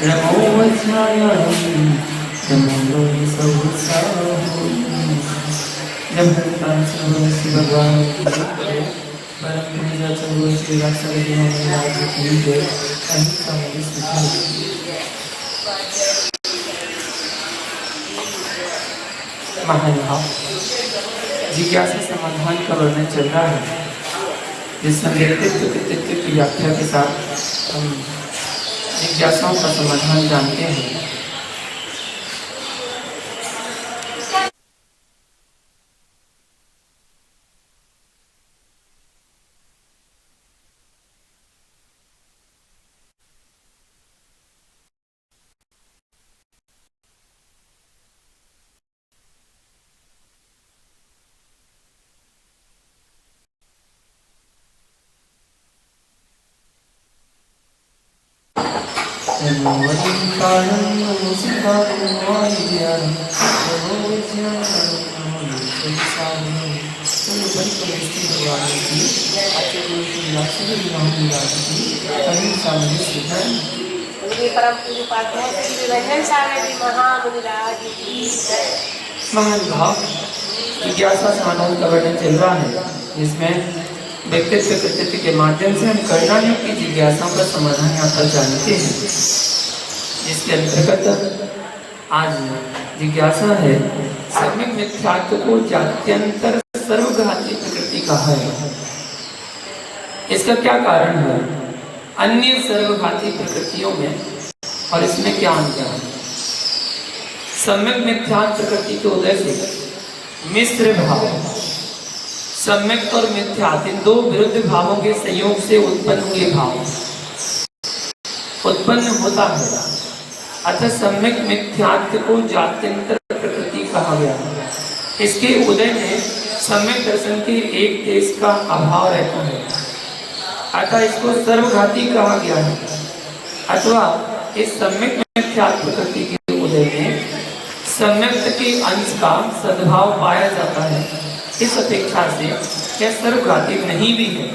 रमोवध्यायामि रमो सहसाहो। जब भगवान श्री भगवान की परम पूजा चलो श्री राक्षस जी महाराज की जय। अहिंसा में स्थिति महानुभाव जिज्ञासा समाधान का वर्णन चल रहा है, जिसमें व्यक्तित्व कृतित्व की व्याख्या के साथ हम जिज्ञासाओं का समाधान जानते हैं। महानुभाव जिज्ञासा समाधान का वर्णन चल रहा है, जिसमें व्यक्तित्व कृतित्व के माध्यम से हम कर्णानियों की जिज्ञासाओं का समाधान यहाँ पर जानते हैं। जिसके अंतर्गत आज जिज्ञासा है सम्यक मिथ्यात्व को जात्यंतर सर्वघाती प्रकृति कहा है। इसका क्या कारण है? अन्य सर्वघाती प्रकृतियों में और इसमें क्या अंतर है? सम्यक मिथ्यात्व प्रकृति के उदय से मिश्र भाव, सम्यक और मिथ्यात्व इन दो विरुद्ध भावों के संयोग से उत्पन्न हुए भाव उत्पन्न होता है। अतः सम्यक मिथ्यात्व को जात्यंतर प्रकृति कहा गया है। इसके उदय में सम्यक दर्शन के एक देश का अभाव रहता है, अतः इसको सर्वघाती कहा गया है। अथवा इस सम्यक मिथ्यात्व प्रकृति के उदय में सम्यक के अंश का सद्भाव पाया जाता है। इस अपेक्षा से यह सर्वघाती नहीं भी है।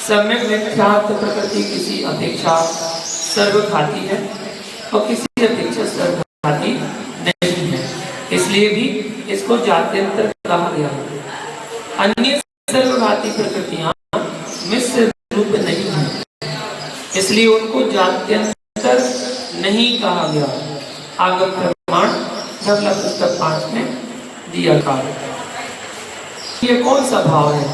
सम्यक मिथ्यात्व प्रकृति किसी अपेक्षा सर्वघाती है और किसी अपेक्षा सर्वघाती नहीं है, इसलिए भी इसको जात्यंतर कहा गया है। अन्य सर्वघाती प्रकृतियां मिश्र रूप नहीं है, इसलिए उनको जात्यंतर नहीं कहा गया। आगम प्रमाण धवला पुस्तक 5 में दिया था। ये कौन सा भाव है?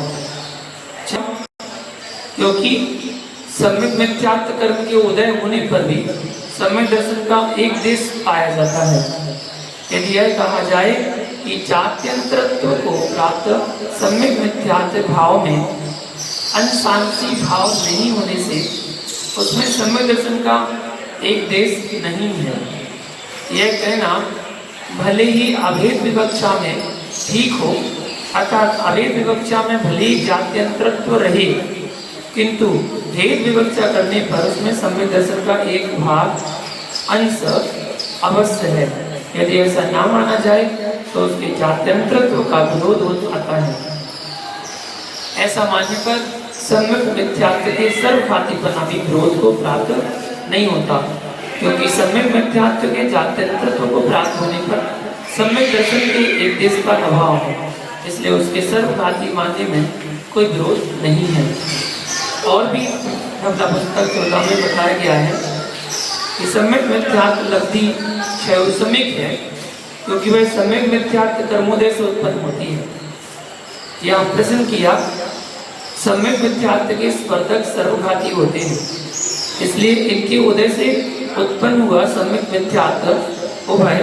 क्योंकि सम्यक मिथ्यात्व कर्म के उदय होने पर भी सम्यक दर्शन का एक देश पाया जाता है। यदि यह कहा जाए कि जात्यंतरत्व को प्राप्त सम्यक मिथ्यात्व भाव में अंशांशी भाव नहीं होने से उसमें सम्यक दर्शन का एक देश नहीं है। यह कहना भले ही अभेद विवक्षा में ठीक हो, अर्थात अभेद विवक्षा में भले ही जात्यंतरत्व रहे, किंतु भेद विवक्षा करने पर उसमें सम्यक दर्शन का एक भाग अंश अवश्य है। यदि ऐसा ना माना जाए तो उसके जात्यंतरत्व का विरोध हो आता है। ऐसा मानने पर सम्यक मिथ्यात्व के सर्वघातीपना भी विरोध को प्राप्त नहीं होता, क्योंकि सम्यक मिथ्यात्व के जात्यंतरत्व को प्राप्त होने पर सम्यक दर्शन के एक देश का अभाव है, इसलिए उसके सर्वघाती मानने में कोई विरोध नहीं है। और भी धवला पुस्तक 14 में बताया गया है कि सम्यक मिथ्यात्व लब्धि क्षयसमिक है, क्योंकि वह सम्यक मिथ्यात्व कर्मोदय से उत्पन्न होती है। यहाँ प्रश्न किया, सम्यक मिथ्यात्व के स्पर्धक सर्वघाती होते हैं, इसलिए इनके उदय से उत्पन्न हुआ सम्यक मिथ्यात्व उभय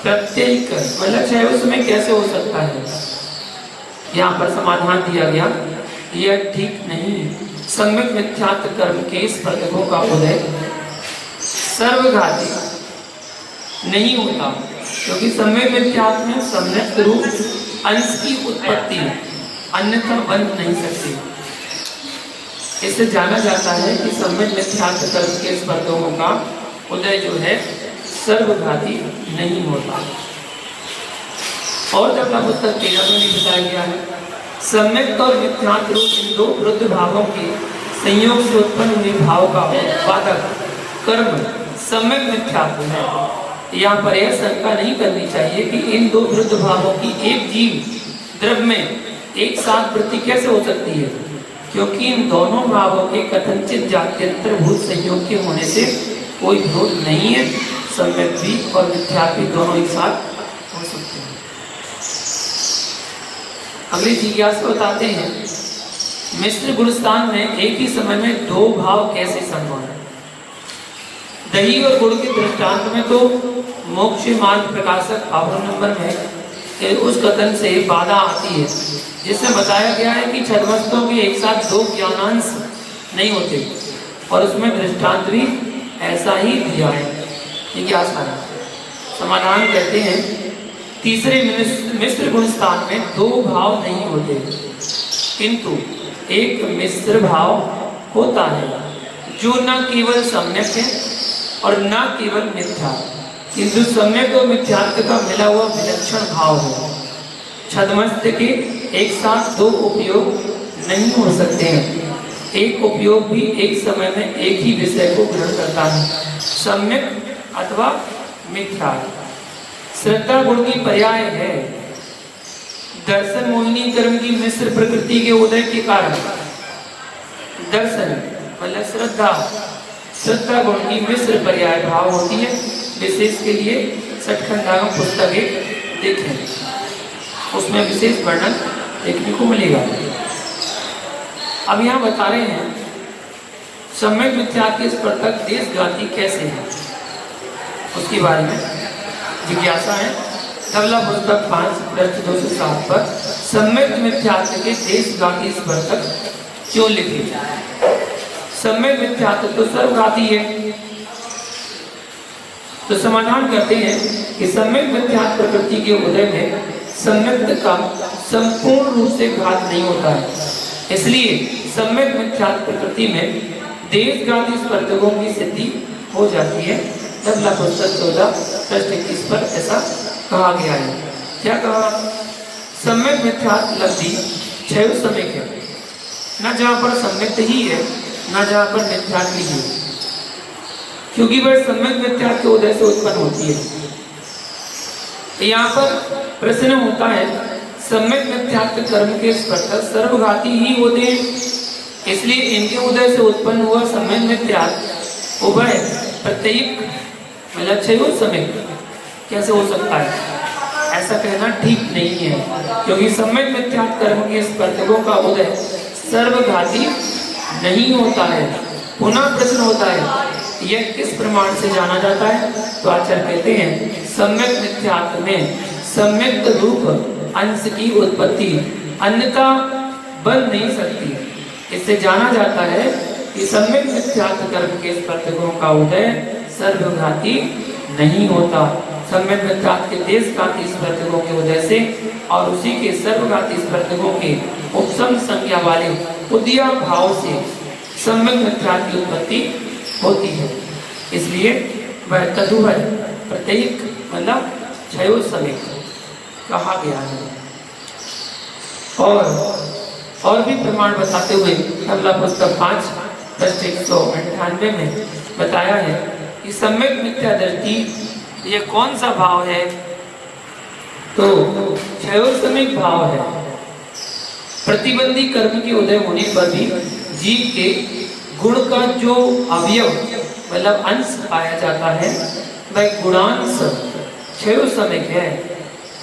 प्रत्येक मतलब क्षय उसमें कैसे हो सकता है? यहाँ पर समाधान दिया गया, यह ठीक नहीं। सम्यक मिथ्यात्व कर्म के स्पर्धकों का उदय सर्वघाती नहीं होता, क्योंकि सम्यक मिथ्यात्व में सम्यक रूप अंश की उत्पत्ति अन्यथा बन नहीं सकती। इससे जाना जाता है कि सम्यक मिथ्यात्व कर्म के स्पर्धकों का उदय जो है सर्वघाती नहीं होता। और धवला पुस्तक 13 में भी बताया गया है, सम्यक और मिथ्यात्व रूप इन दो विरुद्ध भावों के संयोग से उत्पन्न हुए भाव का उत्पादक कर्म सम्यक मिथ्यात्व है। यहाँ पर यह शंका नहीं करनी चाहिए कि इन दो विरुद्ध भावों की एक जीव द्रव्य में एक साथ वृत्ति कैसे हो सकती है, क्योंकि इन दोनों भावों के कथनचित जात्यंतरभूत संयोग के होने से कोई विरोध नहीं है। सम्यक भी और मिथ्यात्व दोनों एक साथ हो सकते हैं। अगली जिज्ञासा बताते हैं, मिश्र गुणस्थान में एक ही समय में दो भाव कैसे संभव है। दही और गुड़ के दृष्टांत में तो मोक्ष मार्ग प्रकाशक पावन नंबर में उस कथन से बाधा आती है, जिसमें बताया गया है कि छद्मस्तों के एक साथ दो ज्ञानांश नहीं होते, और उसमें दृष्टांत भी ऐसा ही दिया है। ये क्या है? समाधान कहते हैं, तीसरे मिश्र गुण स्थान में दो भाव नहीं होते, किंतु एक मिश्र भाव होता है जो न केवल सम्यक है और न केवल मिथ्या, किंतु सम्यक और मिथ्यात्व का मिला हुआ विलक्षण भाव है। छद्मस्त के एक साथ दो उपयोग नहीं हो सकते हैं। एक उपयोग भी एक समय में एक ही विषय को ग्रहण करता है, सम्यक अथवा मिथ्या। श्रद्धा गुण की पर्याय है। दर्शन मोहिनी कर्म की मिश्र प्रकृति के उदय के कारण दर्शन मतलब श्रद्धा गुण की मिश्र पर्याय भाव होती है। विशेष के लिए सठखंडागम पुस्तक एक देखें, उसमें विशेष वर्णन देखने को मिलेगा। अब यहाँ बता रहे हैं सम्यक मिथ्यात्व के स्पर्धक देशघाती कैसे है, उसके बारे में जिज्ञासा है। तबला पुस्तक 5 पृष्ठ 207 पर सम्यक मिथ्यात्व के देशघाती स्पर्धक क्यों लिखे। सम्यक मिथ्यात्व तो सर्वघाती है, तो समाधान करते हैं कि सम्यक मिथ्यात्व प्रकृति के उदय में सम्यक का संपूर्ण रूप से घात नहीं होता है। इसलिए सम्यक मिथ्यात्व प्रकृति में देशघाती स्पर्धकों की सिद्धि हो जाती है। तबला पुस्तक 14 पृष्ठ 21 पर ऐसा कहा गया है। क्या कहा? सम्यक मिथ्यात्व लब्धि क्षय सम्यक है, न जहाँ पर सम्यक ही है न जहाँ पर मिथ्यात्व ही है, क्योंकि वह सम्यक मिथ्यात्व के उदय से उत्पन्न होती है। यहाँ पर प्रश्न होता है, सम्यक मिथ्यात्व कर्म के स्पर्धक सर्वघाती ही होते हैं, इसलिए इनके उदय से उत्पन्न हुआ सम्यक मिथ्यात्व उभय प्रत्येक मतलब क्षय सम्यक कैसे हो सकता है? ऐसा कहना ठीक नहीं है, क्योंकि सम्यक मिथ्यात्व कर्म के स्पर्धकों का उदय सर्वघाती नहीं होता है। पुनः प्रश्न होता है, यह किस प्रमाण से जाना जाता है? तो आचार्य कहते हैं, सम्यक मिथ्यात्व में सम्यक रूप अंश की उत्पत्ति अन्यथा बन नहीं सकती। इससे जाना जाता है कि सम्यक मिथ्यात्व कर्म के स्पर्धकों का उदय सर्वघाती नहीं होता। सम्यक मिथ्यात्व के देशघाती स्पर्धकों के उदय से और उसी के सर्वघाती स्पर्धकों के उपसम संज्ञा वाले उदया भाव से सम्यक मिथ्यात्व की उत्पत्ति होती है। इसलिए वह तदुभय प्रत्येक मतलब क्षयो सम्यक कहा गया है। और भी प्रमाण बताते हुए तबला पुस्तक 5 पृष्ठ 198 में बताया है कि सम्यक मिथ्या दृष्टि ये कौन सा भाव है? तो क्षयो सम्यक भाव है। प्रतिबंधी कर्म के उदय होने पर भी जीव के गुण का जो अवयव मतलब अंश पाया जाता है वह गुणांश क्षय सम्यक है।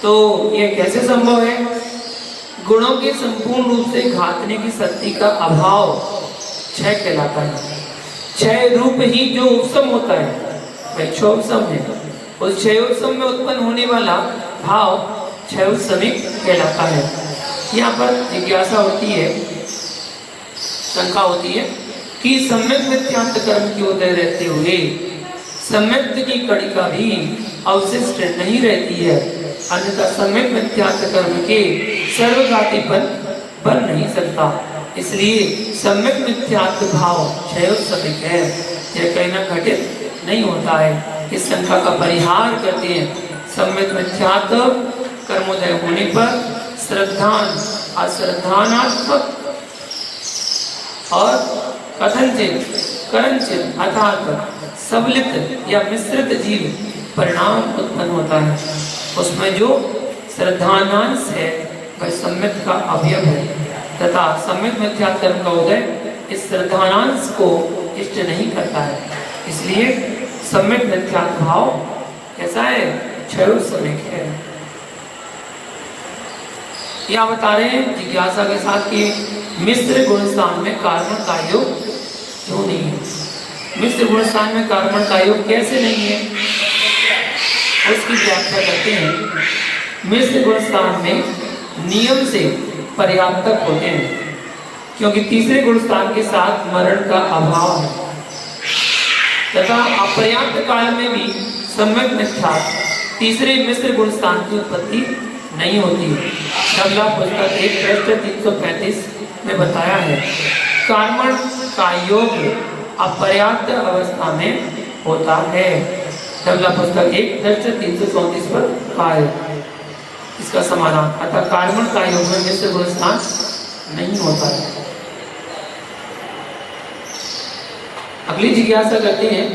तो यह कैसे संभव है? गुणों के संपूर्ण रूप से घातने की शक्ति का अभाव क्षय कहलाता है। क्षय रूप ही जो उपसम होता है वह क्षयोपसम है। उस क्षयोपसम में उत्पन्न होने वाला भाव क्षयोपसमिक कहलाता है। यहाँ पर जिज्ञासा होती है, शंका होती है कि सम्यक मिथ्यात्व कर्म के उदय रहते हुए सम्यक की कणिका भी अवशिष्ट नहीं रहती है, अन्यथा सम्यक मिथ्यात्व कर्म के सर्वघातीपन बन नहीं सकता। इसलिए सम्यक मिथ्यात्व भाव क्षयोपसमिक है, यह कहना घटित नहीं होता है। इस शंका का परिहार करते हैं, सम्यक मिथ्यात्व कर्मोदय होने पर श्रद्धान अश्रद्धानात्मक और कथनचित करनचित अर्थात सबलित या मिश्रित जीव परिणाम उत्पन्न होता है, उसमें जो श्रद्धानांश है वह सम्मित का अवयव है तथा सम्मित मिथ्या कर्म का उदय इस श्रद्धानांश को इष्ट नहीं करता है। इसलिए सम्मित मिथ्या भाव कैसा है? क्षय समिक है। यह बता रहे हैं जिज्ञासा के साथ कि मिश्र गुण स्थान में कार्बन का योग क्यों नहीं है? मिश्र गुण स्थान में कार्बन का योग कैसे नहीं है उसकी व्याख्या करते हैं। मिश्र गुण स्थान में नियम से पर्याप्तक होते हैं क्योंकि तीसरे गुण स्थान के साथ मरण का अभाव है तथा अपर्याप्त काल में भी सम्यक मिथ्या तीसरे मिश्र गुण स्थान की उत्पत्ति नहीं होती। अगला पुस्तक 1 पृष्ठ 335 में बताया है कार्बन का योग अपर्याप्त अवस्था में होता है। अगला पुस्तक 1 पृष्ठ 334 पर कहा है इसका समाधान, अतः कार्बन का योग में मिश्र गुण स्थान नहीं होता है। अगली जिज्ञासा करते हैं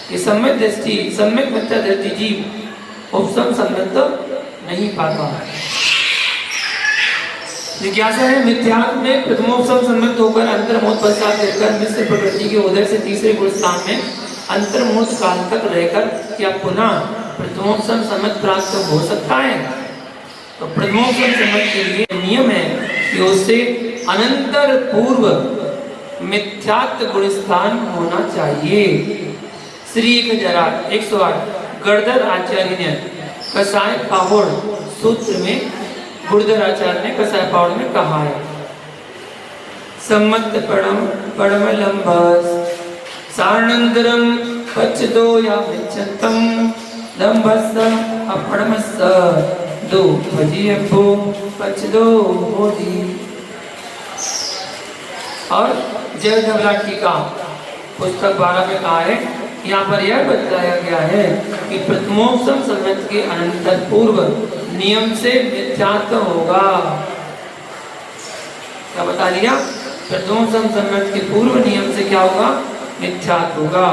कि सम्यक दृष्टि सम्यक मिथ्या दृष्टि जीव उपसम सम्मित नहीं पाता। जिज्ञासा है मिथ्यात्व में प्रथमोपसम सम्मित होकर अंतर्मोद पश्चात गिरकर मिश्र प्रकृति के उदय से तीसरे गुण स्थान में अंतर्मोद काल तक रहकर क्या पुनः प्रथमोपसम सम्मित प्राप्त हो सकता है? तो प्रथमोपसम सम्मित के लिए नियम है कि उससे अनंतर पूर्व मिथ्यात्व गुण स्थान होना चाहिए। श्री 108 गणधर आचार्य ने कसाय पावड़ सूत्र में गुणधर आचार्य ने कसाय पावड़ में कहा है सम्मत पड़म लंबस सारणंतरम पचदो या विचतम लंबस अपड़मस दो भजियभो पचदो बोधि। और जय धवला टीका पुस्तक 12 में कहा है, यहाँ पर यह बताया गया है कि प्रथमोपसम सम्मित के अनंतर पूर्व नियम से मिथ्यात्व होगा। क्या बता दिया? प्रथमोपसम सम्मित के पूर्व नियम से क्या होगा? मिथ्यात्व होगा।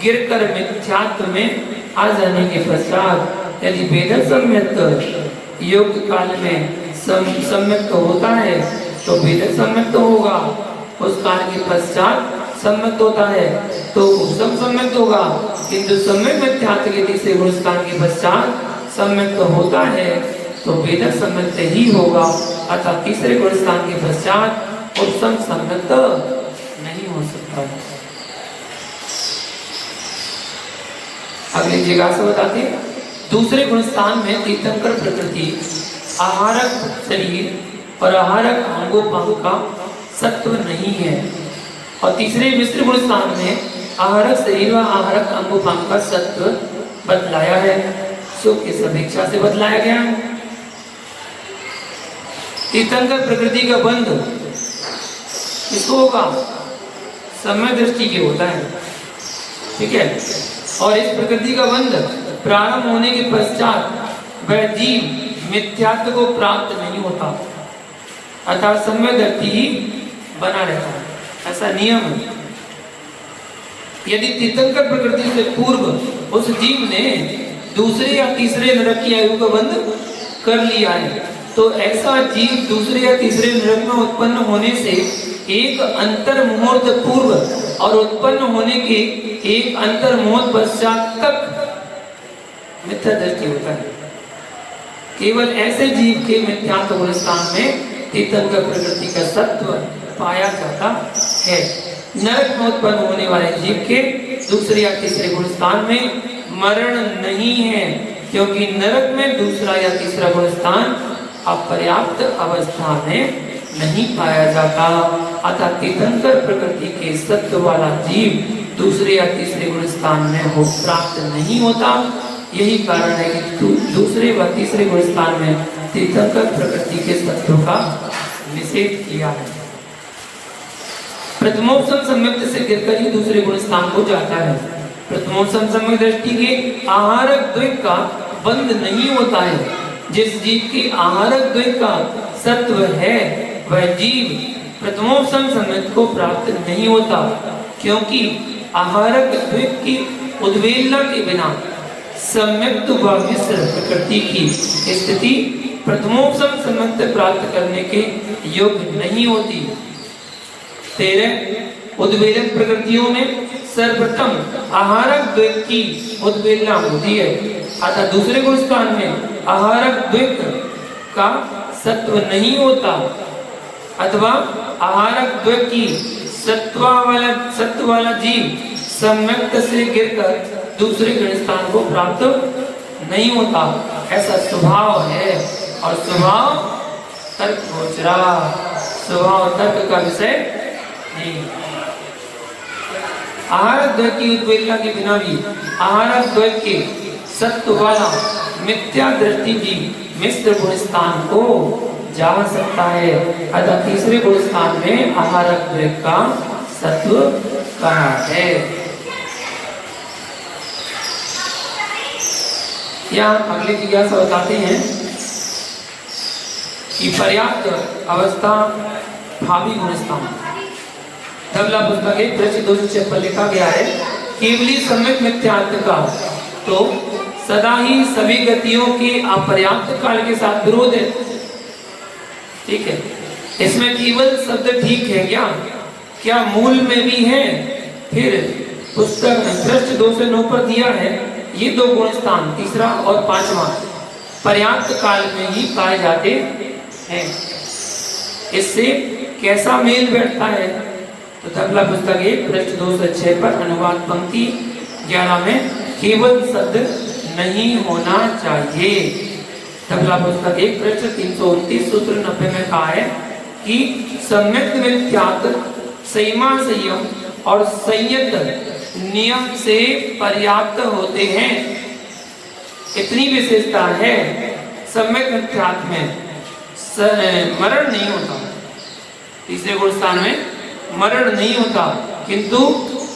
गिरकर मिथ्यात्व में आ जाने के पश्चात यदि वेद सम्मित योग काल में सम्मित होता है तो वेद सम्मित होगा, उस काल के पश्चात सम्मित होता है तो उपसम सम्मित होगा, किंतु सम्यक मिथ्यात्व के तीसरे गुण स्थान के पश्चात सम्मित होता है तो वेद सम्मित ही होगा, अतः तीसरे गुण स्थान के पश्चात उपसम सम्मित नहीं हो सकता। अगली जिज्ञासा बताते हैं दूसरे गुण स्थान में तीर्थंकर प्रकृति आहारक शरीर और आहारक अंगोपांग का सत्व नहीं है और तीसरे मिश्र गुण स्थान में आहारक शरीर व आहारक अंगोपांग का सत्व बदलाया है। सुख की अपेक्षा से बदलाया गया है। तीर्थंकर प्रकृति का बंध किसको होगा? समय दृष्टि के होता है, ठीक है। और इस प्रकृति का बंध प्रारंभ होने के पश्चात वह जीव मिथ्यात्व को प्राप्त नहीं होता, अर्थात समय दृष्टि ही बना रहता है, ऐसा नियम है। यदि तीर्थंकर प्रकृति से पूर्व उस जीव ने दूसरे या तीसरे नरक की आयु का बंध कर लिया है तो ऐसा जीव दूसरे या तीसरे नरक में उत्पन्न होने से एक अंतर मुहूर्त पूर्व और उत्पन्न होने के एक अंतर मुहूर्त पश्चात तक मिथ्या दृष्टि होता है। केवल ऐसे जीव के मिथ्यात्व गुण स्थान में तीर्थंकर प्रकृति का सत्व पाया जाता है। नरक में उत्पन्न होने वाले जीव के दूसरे या तीसरे गुण स्थान में मरण नहीं है क्योंकि नरक में दूसरा या तीसरा गुण स्थान अपर्याप्त अवस्था में नहीं पाया जाता, अतः तीर्थंकर प्रकृति के सत्व वाला जीव दूसरे या तीसरे गुण स्थान में हो प्राप्त नहीं होता। यही कारण है कि दूसरे व तीसरे गुण स्थान में तीर्थंकर प्रकृति के सत्व का निषेध किया है। प्रथमोपसम सम्यक्त से गिरकर ही दूसरे गुण स्थान को जाता है। प्रथमोपसम सम्यक दृष्टि के आहारक द्वैत का बंध नहीं होता है। जिस जीव की आहारक द्वैत का सत्व है वह जीव प्रथमोपम सम्यक को प्राप्त नहीं होता, क्योंकि आहारक द्विक की उद्वेलना के बिना सम्यक्त व मिश्र प्रकृति की स्थिति प्रथमोपम सम्यक प्राप्त करने के योग्य नहीं होती। 13 उद्वेलक प्रकृतियों में सर्वप्रथम आहारक द्विक की उद्वेलना होती है, अतः दूसरे गुण स्थान में आहारक द्विक का सत्व नहीं होता, अथवा आहारक द्विक की सत्व वाला जीव सम्यक्त से गिरकर दूसरे गुण स्थान को प्राप्त नहीं होता, ऐसा स्वभाव है। और स्वभाव तर्क गोचरा, स्वभाव तर्क का विषय नहीं। आहारक द्वैत की उद्वेलना के बिना भी आहारक द्वैत के सत्व वाला मिथ्या दृष्टि भी मिश्र गुण स्थान को जा सकता है, अतः तीसरे गुण स्थान में आहारक द्वैत का सत्व कहा है। यहाँ अगली जिज्ञासा बताते हैं कि पर्याप्त अवस्था भावी गुण स्थान। तबला पुस्तक 1 पृष्ठ 256 पर लिखा गया है, केवली सम्यक मिथ्यात्व का तो सदा ही सभी गतियों के अपर्याप्त काल के साथ विरोध है। ठीक है, इसमें केवल शब्द ठीक है क्या? क्या मूल में भी है? फिर पुस्तक पृष्ठ 2 से 9 पर दिया है ये दो गुण स्थान, तीसरा और पांचवा पर्याप्त काल में ही पाए जाते हैं। इससे कैसा मेल बैठता है? तो तबला पुस्तक 1 पृष्ठ 2 से 6 पर अनुवाद पंक्ति 11 में केवल शब्द नहीं होना चाहिए। तबला पुस्तक 1 पृष्ठ 329 सूत्र 90 में कहा है कि सम्यक मिथ्यात्व संयमा संयम और संयत नियम से पर्याप्त होते हैं। इतनी विशेषता है सम्यक मिथ्यात्व में मरण नहीं होता, तीसरे गुण स्थान में मरण नहीं होता, किंतु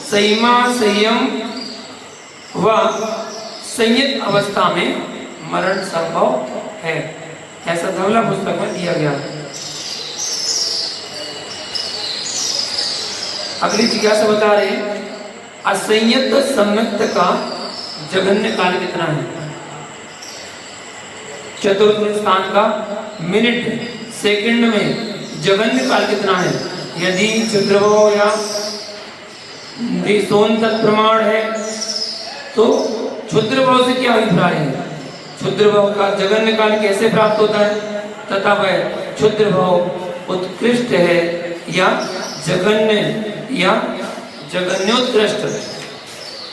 संयमा संयम व संयत अवस्था में मरण संभव है, ऐसा धवला पुस्तक में दिया गया है। अगली जिज्ञासा बता रहे हैं, असंयत सम्यक्त का जघन्य काल कितना है? चतुर्थ स्थान का मिनट सेकंड में जघन्य काल कितना है? यदि क्षुद्रभाव या सोन तत्प्रमाण है तो क्षुद्रभाव से क्या अभिप्राय है? क्षुद्रभाव का जघन्य काल कैसे प्राप्त होता है तथा वह क्षुद्रभाव उत्कृष्ट है या जघन्य या जघन्योत्कृष्ट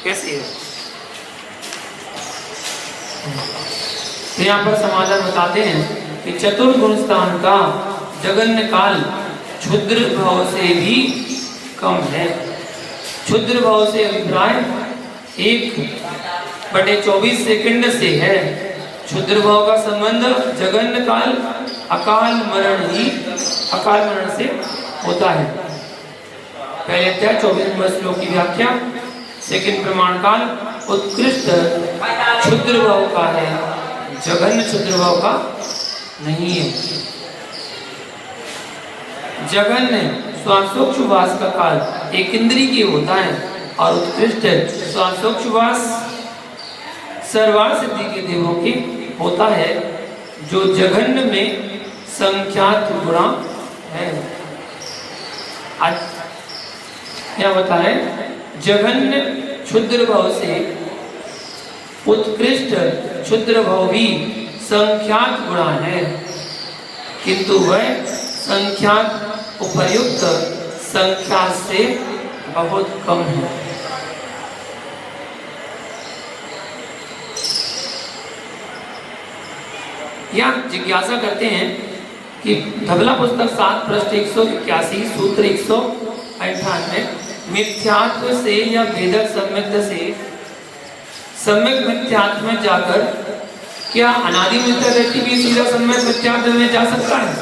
कैसे है? तो यहाँ पर समाधान बताते हैं कि चतुर्थ गुण स्थान का जघन्य काल क्षुद्र भाव से भी कम है। क्षुद्र भाव से अभिप्राय 1/24 सेकंड से है। क्षुद्र भाव का संबंध जघन्य काल अकाल मरण से होता है। पहले अध्याय 24 श्लोक की व्याख्या, सेकंड प्रमाण काल उत्कृष्ट क्षुद्र भाव का है, जघन्य क्षुद्र भाव का नहीं है। जघन्य श्वासोच्छ्वास का काल एक इंद्री की होता है और उत्कृष्ट श्वासोच्छ्वास सर्वार सिद्धि के देवों की होता है, जो जघन्य में संख्यात गुणा है। क्या बता है? जघन्य क्षुद्र भाव से उत्कृष्ट क्षुद्र भाव भी संख्यात गुणा है, किंतु वह संख्यात उपर्युक्त संख्या से बहुत कम है। या जिज्ञासा करते हैं कि धवला पुस्तक 7 पृष्ठ 181 सूत्र 198 मिथ्यात्व से या भेदक सम्यक से सम्यक मिथ्यात्व में जाकर क्या अनादि मिथ्या दृष्टि भी सीधा सम्यक मिथ्यात्व में जा सकता है?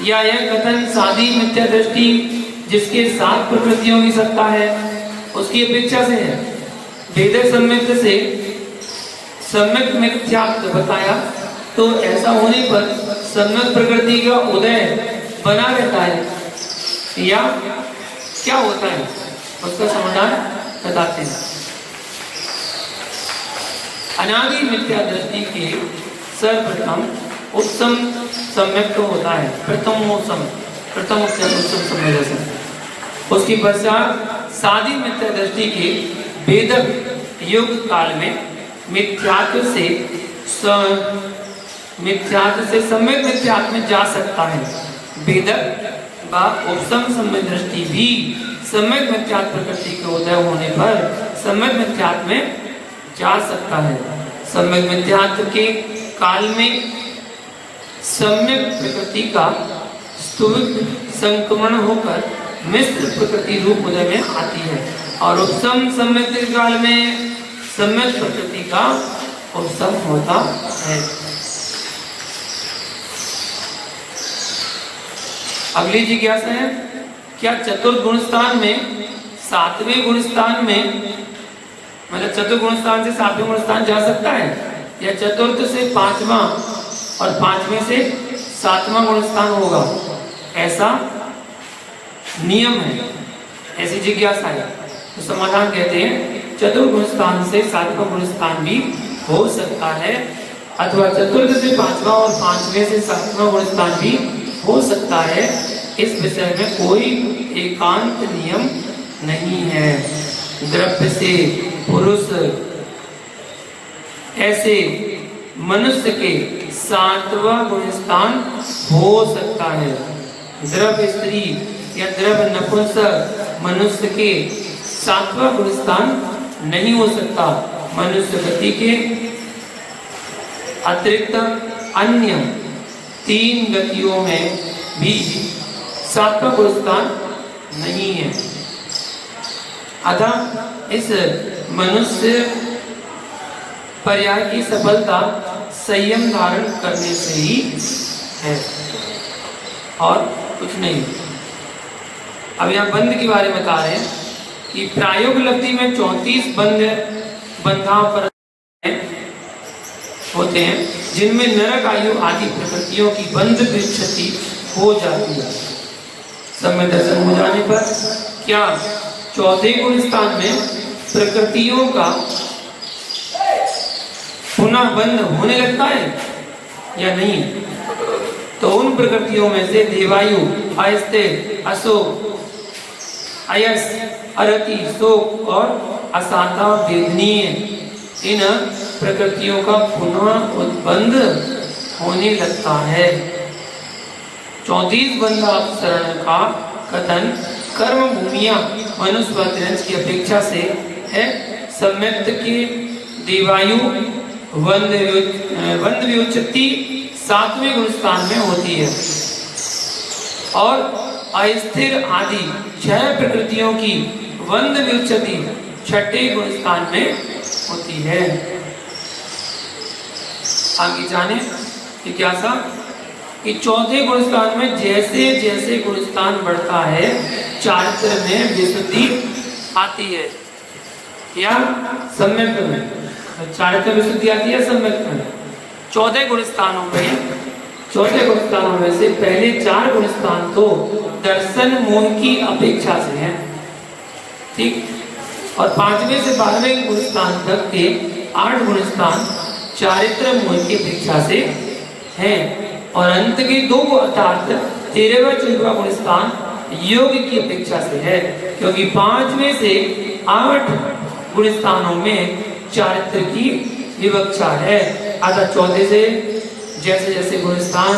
या यह कथन सादी मिथ्या दृष्टि जिसके 7 प्रकृतियों की सत्ता है उसकी अपेक्षा से है? भेदक सम्यक से सम्यक मिथ्यात्व बताया तो ऐसा होने पर सम्यक प्रकृति का उदय बना रहता है या क्या होता है, उसका समाधान बताते हैं। अनादि मिथ्या दृष्टि के सर्वप्रथम उत्तम सम्यक तो होता है, प्रथम उत्तम सम्यक दर्शन। उसके पश्चात सादी मिथ्या दृष्टि के वेदक युग काल में मिथ्यात्व से सम्यक मिथ्यात्व में जा सकता है। वेदक व उपसम सम्यक दृष्टि भी सम्यक मिथ्यात्व प्रकृति के उदय होने पर सम्यक मिथ्यात्व में जा सकता है। सम्यक मिथ्यात्व के काल में सम्यक प्रकृति का स्थूल संक्रमण होकर मिश्र प्रकृति रूप उदय में आती है और उपसम सम्यक काल में सम्यक प्रकृति का उपसम होता है। अगली जिज्ञासा है, क्या चतुर्थ गुण स्थान में सातवें गुण स्थान में, मतलब चतुर्थ गुण स्थान से सातवें गुण स्थान जा सकता है या चतुर्थ से पांचवा और पांचवें से सातवां गुण स्थान होगा, ऐसा नियम है, ऐसी जिज्ञासा है। तो समाधान कहते हैं चतुर्थ गुण स्थान से सातवां गुण स्थान भी हो सकता है अथवा चतुर्थ से पांचवा और पांचवें से सातवां गुण स्थान भी हो सकता है। इस विषय में कोई एकांत नियम नहीं है। द्रव्य से पुरुष ऐसे मनुष्य के सातवां गुण स्थान हो सकता है। द्रव्य स्त्री या द्रव्य नपुंसक मनुष्य के सातवां गुण स्थान नहीं हो सकता। मनुष्य गति के अतिरिक्त अन्य तीन गतियों में भी सातवां गुण स्थान नहीं है। अतः इस मनुष्य पर्याय की सफलता संयम धारण करने से ही है और कुछ नहीं। अब यहाँ बंध के बारे में बता रहे हैं कि प्रायोग लब्धि में 34 बंधाओं पर होते हैं जिनमें नरक आयु आदि प्रकृतियों की बंध विच्छति हो जाती है। समय दर्शन हो जाने पर क्या चौथे गुण स्थान में प्रकृतियों का पुनः बंध होने लगता है या नहीं? तो उन प्रकृतियों में से देवायु, अस्थिर, अशोक, अयस, अरति, शोक और अशांता वेदनीय, इन प्रकृतियों का पुनः उत्बंध होने लगता है। 34 बंधापसरण का कथन कर्म भूमिया मनुष्य वंश की अपेक्षा से है। सम्यक्त के देवायु वंद व्युच्चति सातवें गुण स्थान में होती है और अस्थिर आदि 6 प्रकृतियों की वंद व्युच्चति छठे गुण स्थान में होती है। आगे जाने कि क्या सा कि चौथे गुण स्थान में जैसे जैसे गुण स्थान बढ़ता है चारित्र में विशुद्धि आती है या सम्यक में चारित्र विशुद्धि आती है सम्यक में। चौथे गुण स्थानों में से पहले 4 गुण स्थान तो दर्शन मोह की अपेक्षा से हैं, ठीक, और 5वें से 12वें गुण स्थान तक के 8 गुण स्थान चारित्र मोह की अपेक्षा से हैं और अंत के 2 अर्थात 13वां 14वां गुण स्थान योग की अपेक्षा से है, क्योंकि 5वें से 8 गुण स्थानों में चारित्र की विवक्षा है। अतः 14 से जैसे जैसे गुण स्थान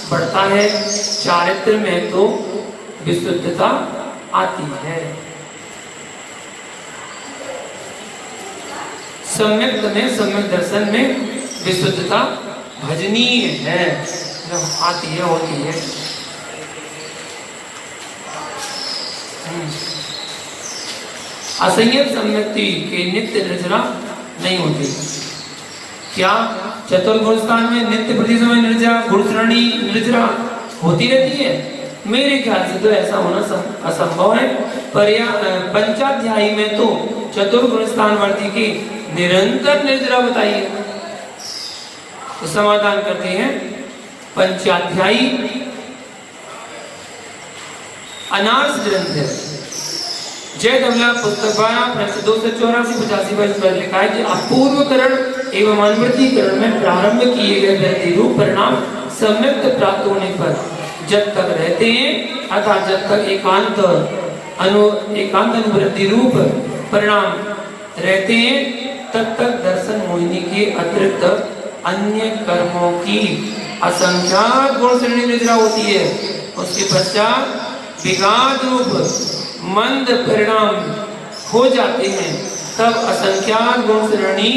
बढ़ता है चारित्र में तो विशुद्धता आती है। सम्यक में सम्यक दर्शन में विशुद्धता भजनीय है, आती है, होती है। असंयत सम्यक्ति के नित्य निर्जरा नहीं होती। क्या चतुर्गुण स्थान में नित्य प्रति समय निर्जरा गुण श्रेणी निर्जरा होती रहती है? मेरे ख्याल से तो ऐसा होना असंभव है। पर पंचाध्यायी में तो चतुर्गुण स्थान वर्ती की निरंतर निर्जरा बताइए। तो समाधान करते हैं पंचाध्यायी अनार्स ग्रंथ है। जय धवला पुस्तक 12 पृष्ठ 284-85 पर लिखा है कि अपूर्वकरण एवं अनुवृत्तिकरण में प्रारंभ किए गए वृद्धि रूप परिणाम सम्यक प्राप्त होने पर जब तक रहते हैं, अर्थात जब तक एकांत अनुवृत्ति रूप परिणाम रहते हैं, तब तक दर्शन मोहिनी के अतिरिक्त अन्य कर्मों की असंख्यात गुण श्रेणी निद्रा होती है। उसके पश्चात विघात रूप मंद परिणाम हो जाते हैं, तब असंख्यात गुण श्रेणी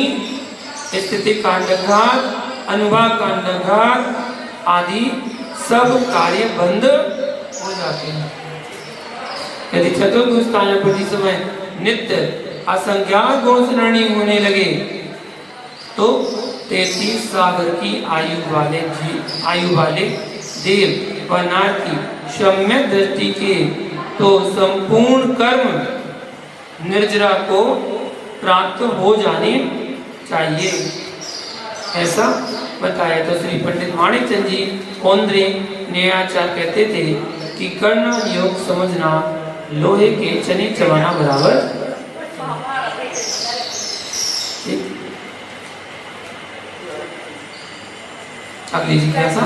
स्थिति कांडघात, अनुभाग कांडघात आदि सब कार्य बंद हो जाते हैं। यदि चतुर्भुज कालप्रति समय नित्य असंख्यात गुण श्रेणी होने लगे तो 33 सागर की आयु वाले देव व नार की सम्यक दृष्टि के तो संपूर्ण कर्म निर्जरा को प्राप्त हो जाने चाहिए, ऐसा बताया। तो श्री पंडित माणिकचंद जी कौंद्रे न्यायाचार कहते थे कि करना योग समझना लोहे के चने चबाना बराबर। अगली जिज्ञासा